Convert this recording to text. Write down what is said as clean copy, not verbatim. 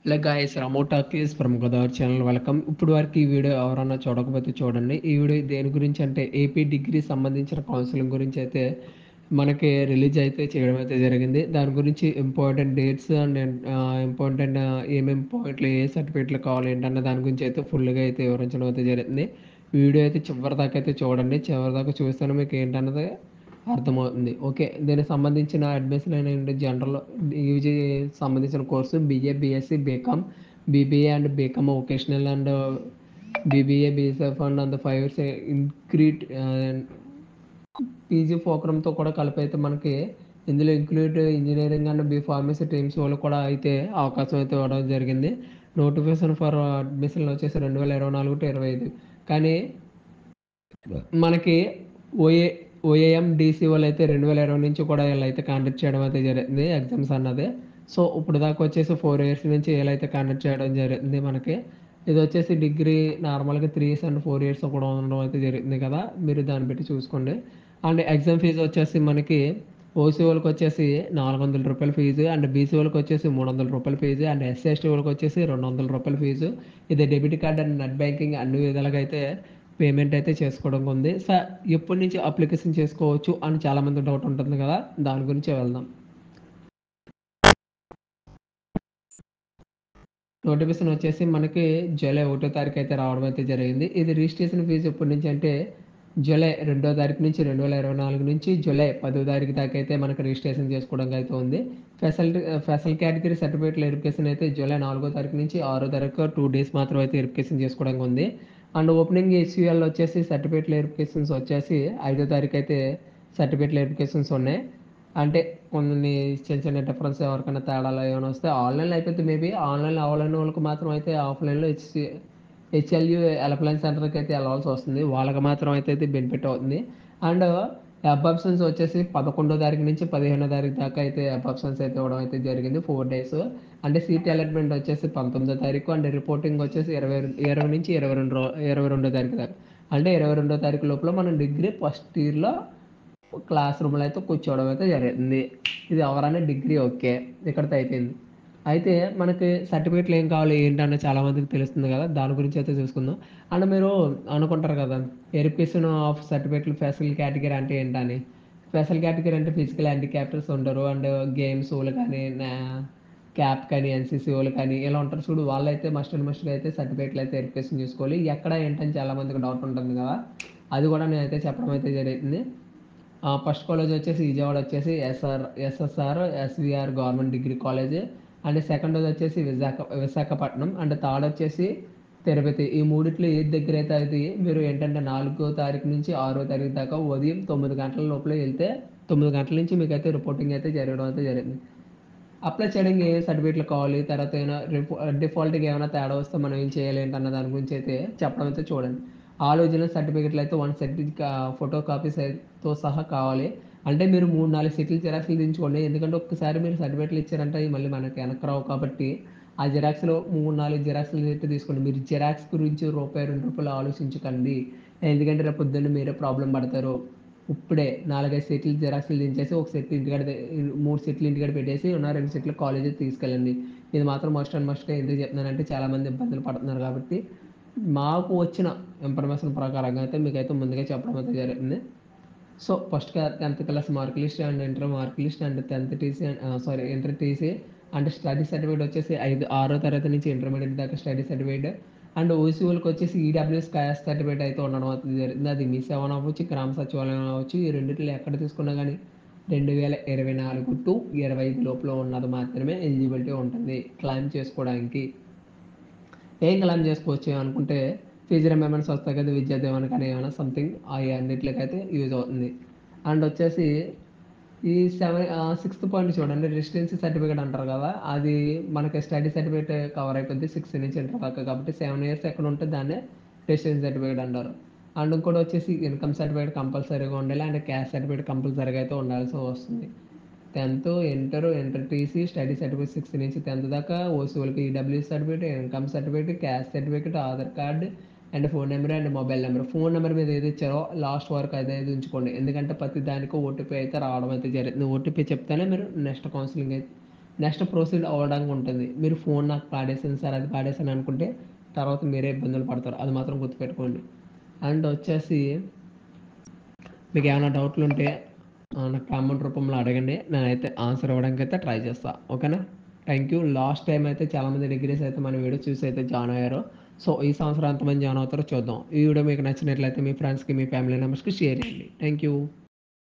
Hello guys, రామో talkies from Godavari channel welcome. ఇప్పుడు వరకు ఈ వీడియో ఎవరన్నా చూడకపోతే చూడండి. ఈ వీడియో దేని గురించి అంటే ఏపీ డిగ్రీ సంబంధించిన కౌన్సిలింగ్ గురించి అయితే మనకి రిలీజ్ అయితే చేయడం అయితే జరిగింది. దాని గురించి ఇంపార్టెంట్ డేట్స్ అండ్ ఇంపార్టెంట్ ఏమేమి పాయింట్లు, ఏ సర్టిఫికేట్లు కావాలి ఏంటన్న దాని గురించి అయితే ఫుల్గా అయితే వివరించడం అయితే జరిగింది. వీడియో అయితే చివరి దాకా అయితే చూడండి. చివరి దాకా చూస్తేనే మీకు ఏంటన్నది అర్థమవుతుంది. ఓకే, దీనికి సంబంధించిన అడ్మిషన్ ఏంటంటే జనరల్ యూజీ సంబంధించిన course BA, BSc, BCom, BBA and BCom vocational and BBA, BSF and 5 years integrated PG ప్రోగ్రామ్తో కూడా కలిపి అయితే మనకి ఇందులో include engineering and B pharmacy teams వాళ్ళు కూడా అయితే అవకాశం అయితే ఇవ్వడం జరిగింది. నోటిఫికేషన్ ఫర్ అడ్మిషన్లు వచ్చేసి 2024 to 25. కానీ మనకి ఓఏ ఓఏఎం డీసీ వాళ్ళు అయితే 2020 నుంచి కూడా వీళ్ళైతే కాండక్ట్ చేయడం అయితే జరుగుతుంది ఎగ్జామ్స్ అన్నది. సో ఇప్పుడు దాకా వచ్చేసి 4 years నుంచి వీళ్ళైతే కాండక్ట్ చేయడం జరుగుతుంది మనకి. ఇది వచ్చేసి డిగ్రీ నార్మల్గా 3 years అండ్ 4 years కూడా ఉండడం అయితే జరుగుతుంది కదా, మీరు దాన్ని బట్టి చూసుకోండి. అండ్ ఎగ్జామ్ ఫీజు వచ్చేసి మనకి ఓసీ వాళ్ళకి వచ్చేసి 400 రూపాయల ఫీజు, అండ్ బీసీ వాళ్ళకి వచ్చేసి 300 రూపాయల ఫీజు, అండ్ ఎస్సీ ఎస్టీ వాళ్ళకి వచ్చేసి 200 రూపాయల ఫీజు. ఇది debit card and net banking అన్ని విధాలుగా అయితే పేమెంట్ అయితే చేసుకోవడం ఉంది. సార్ ఎప్పటి నుంచి అప్లికేషన్ చేసుకోవచ్చు అని చాలామంది డౌట్ ఉంటుంది కదా, దాని గురించి వెళ్దాం. నోటిఫికేషన్ వచ్చేసి మనకి జూలై 1వ తారీఖు అయితే రావడం అయితే జరిగింది. ఇది రిజిస్ట్రేషన్ ఫీజు ఎప్పటి నుంచి అంటే జూలై 2వ తారీఖు నుంచి 2024 నుంచి జూలై 10వ తారీఖు దాకా అయితే మనకి రిజిస్ట్రేషన్ చేసుకోవడం అయితే ఉంది. స్పెషల్ కేటగిరీ సర్టిఫికేట్ వెరిఫికేషన్ అయితే జూలై 4వ తారీఖు నుంచి 6వ తారీఖు 2 days మాత్రం అయితే వెరిఫికేషన్ చేసుకోవడం ఉంది. అండ్ ఓపెనింగ్ ఎస్యూఎల్ వచ్చేసి సర్టిఫికేట్ వెరిఫికేషన్స్ వచ్చేసి 5వ తారీఖు అయితే సర్టిఫికేట్ వెరిఫికేషన్స్ ఉన్నాయి. అంటే కొన్ని చిన్న చిన్న డిఫరెన్స్ ఎవరికైనా తేడాలు ఏమైనా వస్తే ఆన్లైన్లో అయిపోతే మేబీ ఆన్లైన్ అవ్వలేని వాళ్ళకి మాత్రం అయితే ఆఫ్లైన్లో హెచ్ఎల్యూ హెల్ప్లైన్ సెంటర్కి అయితే వెళ్ళాల్సి వస్తుంది. వాళ్ళకి మాత్రం అయితే బెనిఫిట్ అవుతుంది. అండ్ అబ్జెక్షన్స్ వచ్చేసి 11వ తారీఖు నుంచి 15వ తారీఖు దాకా అయితే అబ్జెక్షన్స్ అయితే ఇవ్వడం అయితే జరిగింది 4 days. అంటే సీట్ అలాట్మెంట్ వచ్చేసి 19వ తారీఖు, అండ్ రిపోర్టింగ్ వచ్చేసి 20 నుంచి 22వ తారీఖు దాకా. అంటే 22వ తారీఖు లోపల మనం డిగ్రీ ఫస్ట్ ఇయర్లో క్లాస్ రూమ్లో అయితే కూర్చోవడం అయితే జరిగింది. ఇది ఎవరైనా డిగ్రీ ఓకే, ఇక్కడితో అయిపోయింది. అయితే మనకి సర్టిఫికేట్లు ఏం కావాలి ఏంటనే చాలామందికి తెలుస్తుంది కదా, దాని గురించి అయితే చూసుకుందాం. అండ్ మీరు అనుకుంటారు కదా, వెరిఫికేషన్ ఆఫ్ సర్టిఫికేట్లు స్పెషల్ కేటగిరీ అంటే ఏంటని. స్పెషల్ కేటగిరీ అంటే ఫిజికల్ హ్యాండిక్యాప్టర్స్ ఉంటారు, అండ్ గేమ్స్ వాళ్ళు కానీ క్యాప్ కానీ ఎన్సీసీ వాళ్ళు కానీ ఇలా ఉంటారు చూడు, వాళ్ళైతే మస్ట్గా అయితే సర్టిఫికేట్లు అయితే వెరిఫికేషన్ చేసుకోవాలి. ఎక్కడ ఏంటని చాలామందికి డౌట్ ఉంటుంది కదా, అది కూడా నేనైతే చెప్పడం అయితే జరుగుతుంది. ఫస్ట్ కాలేజ్ వచ్చేసి విజయవాడ వచ్చేసి SSR SVR government degree college. And second వచ్చేసి విశాఖపట్నం. అండ్ థర్డ్ వచ్చేసి తిరుపతి. ఈ మూడిట్లో ఏది దగ్గర అయితే అది మీరు ఏంటంటే 4వ తారీఖు నుంచి 6వ తారీఖు దాకా ఉదయం 9 గంటల లోపల వెళ్తే 9 గంటల నుంచి మీకు అయితే రిపోర్టింగ్ అయితే జరగడం అయితే జరిగింది. అప్లై చేయడానికి ఏ సర్టిఫికేట్లు కావాలి, తర్వాత ఏమైనా డిఫాల్ట్గా ఏమైనా తేడా వస్తే మనం ఏం చేయాలి ఏంటన్న దాని గురించి అయితే చెప్పడం అయితే చూడండి. ఆల్ ఒరిజినల్ సర్టిఫికేట్లు అయితే 1 సెట్ ఫోటో కాపీస్తో సహా కావాలి. అంటే మీరు 3-4 సెట్లు జిరాక్స్లు దించుకోండి. ఎందుకంటే ఒక్కసారి మీరు సర్టిఫికేట్లు ఇచ్చారంటే అవి మళ్ళీ మనకి వెనక్కి రావు. కాబట్టి ఆ జిరాక్స్లో 3-4 జిరాక్స్లు అయితే తీసుకోండి. మీరు జిరాక్స్ గురించి రూపాయి 2 రూపాయలు ఆలోచించకండి. ఎందుకంటే రేపు పొద్దున్న మీరే ప్రాబ్లం పడతారు. ఇప్పుడే 4-5 సెట్లు జిరాక్స్లు దించేసి ఒక సెట్ ఇంటికాడ 3 సెట్లు ఇంటికాడ పెట్టేసి ఉన్న 2 సెట్లు కాలేజీకి తీసుకెళ్ళండి. ఇది మాత్రం మస్ట్ అండ్ మస్ట్గా ఎందుకు చెప్తున్నానంటే చాలామంది ఇబ్బందులు పడుతున్నారు కాబట్టి మాకు వచ్చిన ఇన్ఫర్మేషన్ ప్రకారంగా అయితే మీకైతే ముందుగా చెప్పడం అయితే జరిగింది. సో ఫస్ట్గా 10th class mark list and inter mark list and 10th TC inter TC and study certificate వచ్చేసి 6వ తరగతి నుంచి ఇంటర్మీడియట్ దాకా స్టడీ సర్టిఫికేట్. అండ్ ఓసీ వాళ్ళకి వచ్చేసి ఈడబ్ల్యూఎస్ క్యాస్ట్ సర్టిఫికేట్ అయితే ఉండడం అవుతుంది జరిగింది. అది మీ సేవన అవ్వచ్చు, గ్రామ సచివాలయం అవ్వచ్చు. ఈ రెండింటిలో ఎక్కడ తీసుకున్నా కానీ 2024 to 25 లోపల ఉన్నది మాత్రమే ఎలిజిబిలిటీ ఉంటుంది క్లైమ్ చేసుకోవడానికి. ఏం క్లైమ్ చేసుకోవచ్చు అనుకుంటే ఫీజు రిమెంబర్స్ వస్తాయి కదా, విద్యా దీవెన కానీ ఏమైనా సంథింగ్ అవి అన్నిటికైతే యూజ్ అవుతుంది. అండ్ వచ్చేసి ఈ 6th పాయింట్ చూడండి, రెసిడెన్సీ సర్టిఫికేట్ అంటారు కదా, అది మనకి స్టడీ సర్టిఫికేట్ కవర్ అయిపోద్ది 6 నుంచి ఇంటర్ దాకా. కాబట్టి 7 years ఎక్కడ ఉంటే దాన్ని రెసిడెన్సీ సర్టిఫికేట్ అంటారు. అండ్ ఇంకోటి వచ్చేసి ఇన్కమ్ సర్టిఫికేట్ కంపల్సరీగా ఉండాలి, అండ్ క్యాస్ట్ సర్టిఫికేట్ కంపల్సరీగా అయితే ఉండాల్సి వస్తుంది. 10th inter TC study certificate 6 నుంచి 10th దాకా, ఓసీ వాళ్ళకి EWS certificate, income certificate, caste certificate, Aadhaar card and phone number and mobile number. Phone number మీద ఏది ఇచ్చారో లాస్ట్ వరకు అదే ఉంచుకోండి. ఎందుకంటే ప్రతి దానికి ఓటీపీ అయితే రావడం అయితే జరుగుతుంది. ఓటీపీ చెప్తేనే మీరు నెక్స్ట్ కౌన్సిలింగ్ అయితే నెక్స్ట్ ప్రొసీడ్ అవ్వడానికి ఉంటుంది. మీరు ఫోన్ నాకు పాడేసాను సార్, అది పాడేసాను అనుకుంటే తర్వాత మీరే ఇబ్బందులు పడతారు. అది మాత్రం గుర్తుపెట్టుకోండి. అండ్ వచ్చేసి మీకు ఏమైనా డౌట్లు ఉంటే నాకు కామెంట్ రూపంలో అడగండి. నేనైతే ఆన్సర్ ఇవ్వడానికి అయితే ట్రై చేస్తా. ఓకేనా? Thank you. లాస్ట్ టైం అయితే చాలామంది డిగ్రీస్ అయితే మన వీడియో చూసి అయితే జాయిన్ అయ్యారు. సో ఈ సంవత్సరం ఎంతమంది జాయిన్ అవుతారో చూద్దాం. ఈ వీడియో మీకు నచ్చినట్లయితే మీ ఫ్రెండ్స్కి, మీ ఫ్యామిలీ మెంబర్స్కి షేర్ చేయండి. Thank you.